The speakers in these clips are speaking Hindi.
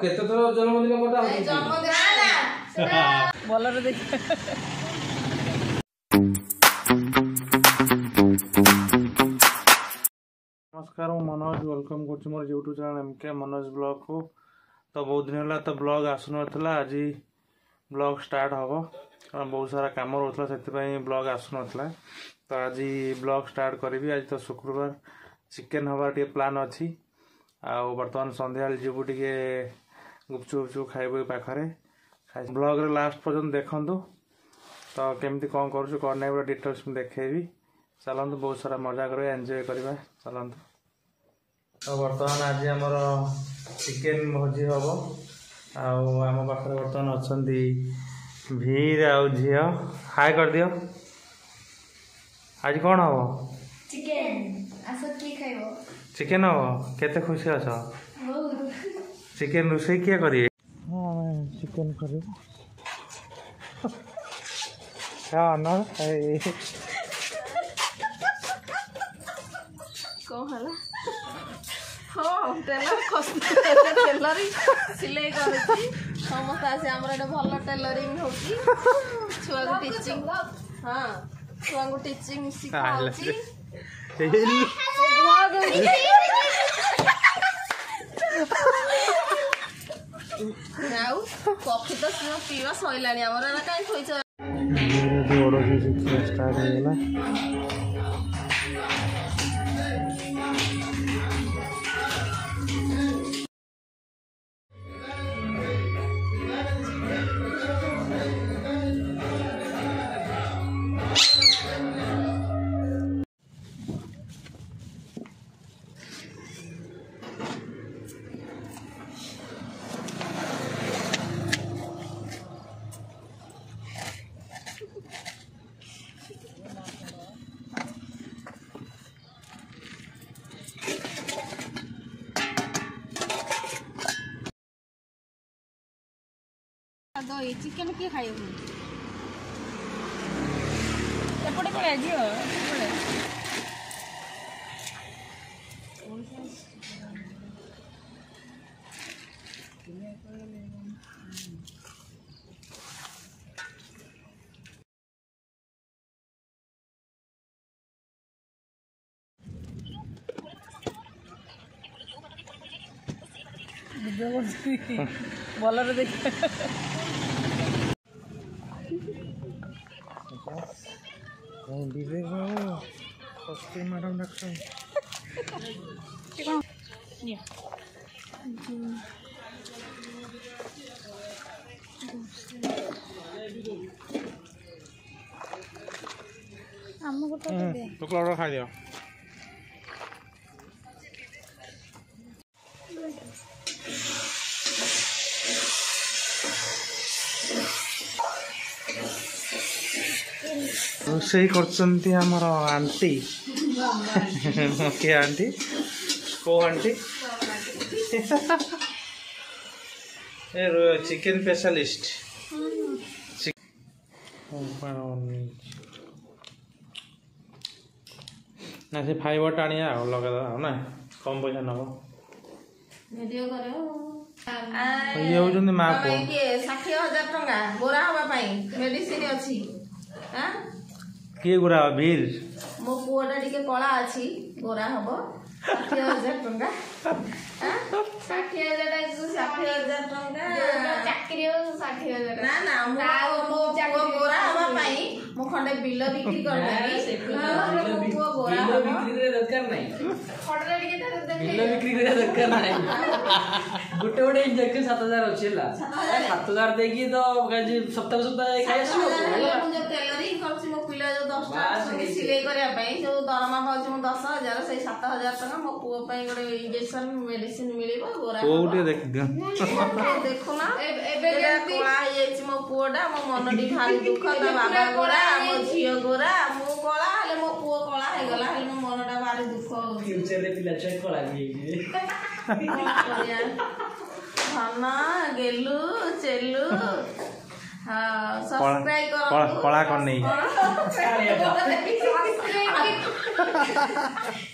केते थोर जन्मदिन कटा होची जन्मदिन ना बोलर देख नमस्कार मु मनोज वेलकम कर मोर YouTube channel MK Manoj blog को। तो बहुत दिन है तो ब्लॉग आसुनला आज ब्लॉग स्टार्ट हम बहुत सारा कम रोला से ब्लॉग आसुनला तो आज ब्लॉग स्टार्ट करी। आज तो शुक्रवार चिकेन हबार टे प्लान अच्छी बर्तमान संध्या जीवु टे गुपचुप गुपचुप खाइबू पाखे ब्लॉग रे लास्ट पर्यटन देखु तो केमती कौन कर नहीं पूरा डिटेल्स देखेबी। चलतु बहुत सारा मजा कर एंजॉय करवा चलतु। तो बर्तमान आज आमर चिकेन भोजी हम आम पाखे बर्तमान अच्छा भीर आ झी हाय कर दियो। आज कौन हम चिकेन आस की खाइबो चिकेन हम केते खुशी अछ चिकेन रोसे किए करिए चिकेन कर कौन हला हाँ टेलर टेलर सिलाई कर समस्त आज आम भल टेलरिंग होची छुआ को टीचिंग हाँ छुआ को टीचिंग सिखाउची कॉफी तो पीवा सैलानी आमर कहीं खोईच स्टार्ट हो गला। दही चिकेन किए खाइब एपटे पड़े झील बोलर देख मैडम तो खाई दियो रोसई कर आंटी मके आंटी को आंटी चिकेन स्पेशलिस्ट ना से फाइबर टाणी लगा ना कम पैसा नब वीडियो करो ये होजन मां को 60,000 टंका गोरा हवा मेडिसिन अच्छी हां किए गुरा वीर मो पुआटा टिके कला अच्छी गोरा हबो 60,000 टंका हां 60,000 टंका चाकरी हो 60,000 ना ना मो गोरा हवा पाई मो खंडे बिल बिक्री कर देबी मो गोरा बिल बिक्री रे दरकार नाही खडरे टिके बिल बिक्री रे दरकार नाही गोटे गोटे इंजेक्शन 7,000 अच्छी 7,000 देगी तो सप्ताह सप्ताह खाई आसो मुझे टेलरिंग करछि मो पिला जो 10 टा सिलाई करिया पई जो दरमा पाउछि मो 10,000 से 7,000 टका मो पुओ पई गोटे इंजेक्शन मेडिसिन मिलिबो गोरा कोउटे देख दियो देखो ना एबे कोला आइछि मो पुओडा मो मनडी भारी दुख ता बाबा गोरा मो झियो गोरा मो कोला हले मो पुओ कोला हे गला हले मो मनडा भारी दुख फ्यूचर रे पिला चेक कोला भी खाना गेलु चेलु सब्सक्राइब करो कला कर नहीं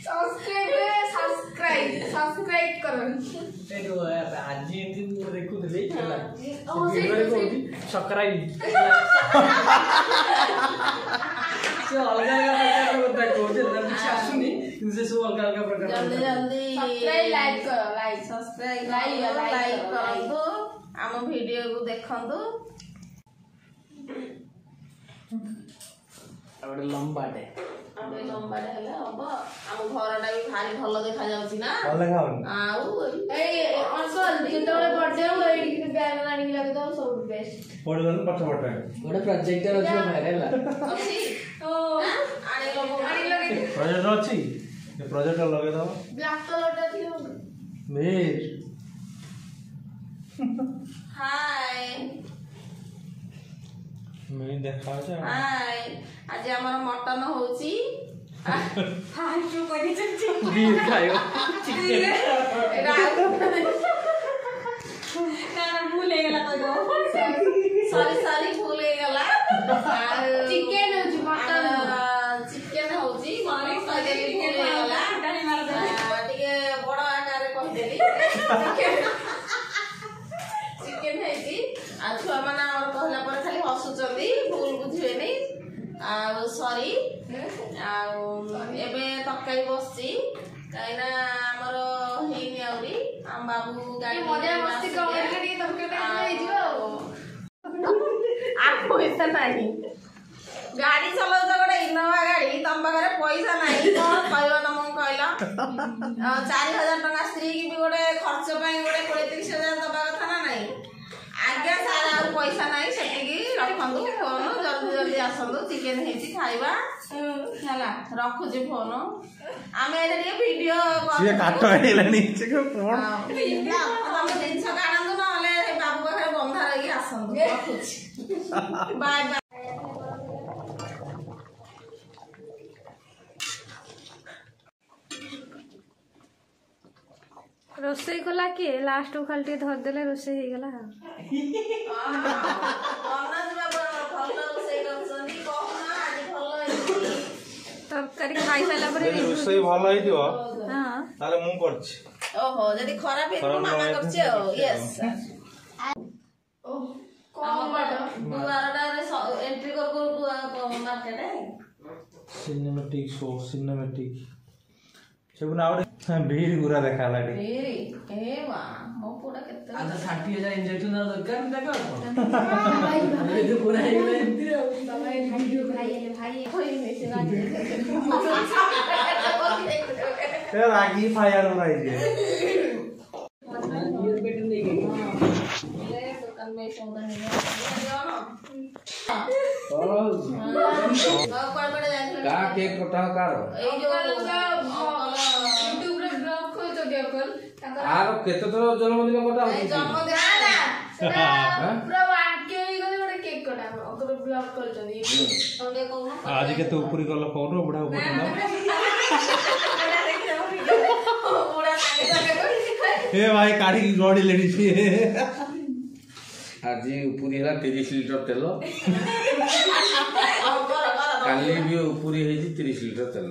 सब्सक्राइब सब्सक्राइब करो आज देखुଥିଲି ସବସ୍କ୍ରାଇବ ସେ ଅଲଗା ଅଲଗା ପ୍ରକାର କଥା କହୁଛି କିଛି ଆସୁନି କିନ୍ତୁ ସେ ସବୁ ଅଲଗା ଅଲଗା ପ୍ରକାର जल्दी जल्दी लाइक करो लाइक सब्सक्राइब लाइक करंतु आम वीडियो को देखंतु ଗୋଟେ ଲମ୍ବାଟେ आमे लंबाटे हेले अब आम घरटा भी भारी भलो देखा जाउची ना ଭଲ ଦେଖାଉନି आउ ए अंकल जेतबे बर्थडे हो एडी के बैग आनी लगे तो सब बेस्ट ପଡିଗଲୁ ପଛ ପଟେ ଗୋଟେ ପ୍ରୋଜେକ୍ଟର ଅଛି ବାହାରେ ହେଲା अछि ओ आनी लगे ପ୍ରୋଜେକ୍ଟ ଅଛି ଏ ପ୍ରୋଜେକ୍ଟ ଲଗେଇ ଦବ ब्लैक कलर टा थियो ଭେଜ हाय ମୁଁ ଦେଖାଉଛି हाय आज हमर मटन होची हाय जो कोनी चंची ବିଲ୍ ଖାଇବ ना भूल गेला तो सॉरी भूल गला चिकन होची मटन चिकन होची सॉरी भूल गला टिके बड़ आकार कह देली चिकन हेची आ छुआ माने हमर कहला पर खाली हसुचंदी भूल बुझिबेनी आ सॉरी आ एबे तकाई बसची काइना हमर हेनी आउरी हम बाबू गाड़ी मजा मस्ती कमेंट करी तबके नहीं जियो आ पैसा नहीं गाड़ी चलाउ त गोटे इनोवा गाड़ी तम पाखरे पैसा नहीं कोन कहलो तमको कहलो 4000 टका स्त्री की भी गोटे खर्च पई गोटे 20-30,000 दबा कथा ना नहीं आगे सारा आ पैसा नहीं सेटिकी रखंदु फोन जल्दी जल्दी आसंदु चिकन हेची खाइबा हला रखु जे फोन आमे एटा के वीडियो ସିଏ କାଟ ହେଇଲାଣି ସେ କୋଣ तमे जिनस काढंदु न हले बाबू पाखरे बंधा रही आसंदु रखुची बाय बाय रोसई कला किए लास्ट को खाली टे धर देले रोसई हे गला अनज बाबू भलो रोसई करछनी कहना आज भलो हेची तरकारी खाई साला पर ରୋଷେଇ ଭଲ ହେଇଥିବ हां ତାହେଲେ ମୁଁ କରିଛି ओहो जदी खराब हेतु मामा करछे ओ यस ओ कौन बाटो दुआरटा एंट्री कर मार्केट है सिनेमैटिक शो सिनेमैटिक सब ना भीड़ गुरा देखा लागे मेरी ए वा मो पूरा केते आज 60,000 इंजेक्शन ना दरकार नहीं देखो ये तो पूरा ही एमती है भाई कोई नहीं से गाड़ी ते रागी फायर हो रही है ये पेट नहीं गई ले दुकान में सौदा नहीं है और पर बड़े जाए का केक कटा कार ए जो यूट्यूब रे ब्लॉग खोल तो दियो कल आर केते थोर जन्मदिन कटा ए जन्मदिन ना पूरा वाक्य ही गले बड़े केक कटा ओकर ब्लॉग कर जनी तंगे कहू आज के तो ऊपरी गला कौन बुढ़ा ऊपर ना पूरा ए भाई काढ़ी गड़ी लेडी छी आज उपरी है 30 लिटर तेल काली भी उपरी है 30 लिटर तेल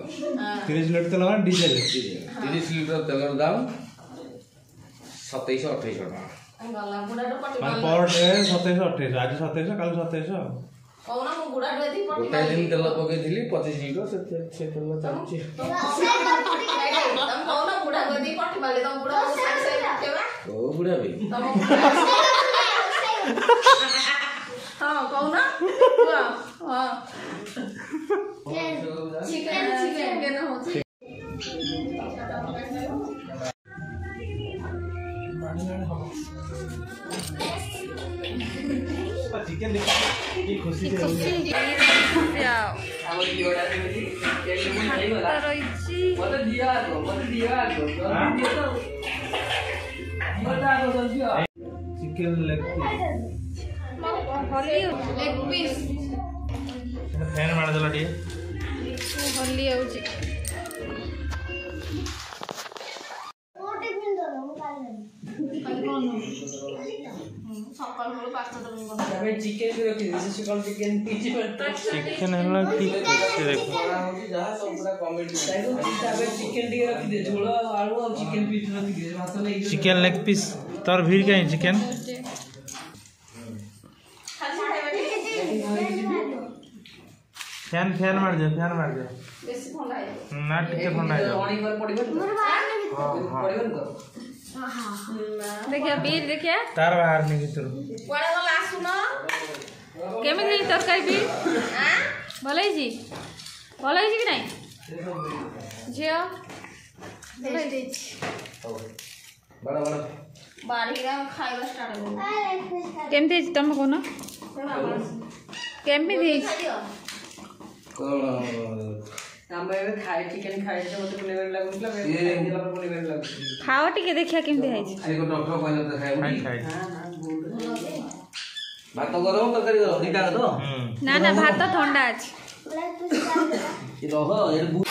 30 लीटर तेल ना डीजल 30 लिटर तेल दाम 2700-2800 टका गला बुढ़ा तो पटी मान पर डे 2728 आज 2700 कल 2700 कहू ना मु बुढ़ा तो एथि पटी गोटे दिन तेल पके दिली 25 लिटर से तेल चलची तुम कहू ना बुढ़ा को एथि पटी माले तुम बुढ़ा को साइड साइड रखेबा ओ बुढ़ा भी तुम हां कहू ना हां चिकन होची चिकन की खुशी से मत दिया तो chicken leg leg piece fan मार देला टिए होली आउची खाली कौन ସକାଳୁ ବେଳୁ ପାସ୍ତା ତରକାରୀ ବନା ତାପରେ ଚିକେନ ବି ରଖିଦେଇଛି ସକାଳ ଚିକେନ ପିଜି ଚିକେନ ହେଲା କି ସେ ଦେଖ ଯାହା ସବୁ ପୁରା କମେଡି ତାପରେ ଚିକେନ ଟିକେ ରଖିଦେ ଝୋଳ ଆଳୁ ଆଉ ଚିକେନ ପିସ୍ ରଖିଦେ ଭାତ ନେଇକି ଚିକେନ ଲେଗ ପିସ୍ तोर भीड़ कहीं चिकेन फैन फैन मार दे ବେଶୀ ଥଣ୍ଡା ହେଇଯିବ ना टिके ठंडा है ଅଣି ଘର ପଡ଼ିବ देखिया बीर देखिया तार बाहर नहीं कितरो କୁଆଡ଼େ ଗଲା ଆସୁନ केमिति तरकारी बीर भल है भल है कि नहीं झियो बड़ा बड़ा ବାଡ଼ିରେ ଆମେ ଖାଇବା ଷ୍ଟାର୍ଟ କରୁ केमिति तुम कोन केमिति कौन ଆମେ ଏବେ ଖାଇ ଚିକେନ ଖାଇছে ମତେ ପୁନେବାର ଲାଗୁଥିଲା ଖାଇଦେଲା ପରେ ପୁନେବାର ଲାଗୁଛି खाओ टिके देखिया केमिति है आरे को डॉक्टर कहले त खाइबो खाई खाई भात गरम तरकारी गरम निटा तो ना ना भात तो ठंडा अछि रह ए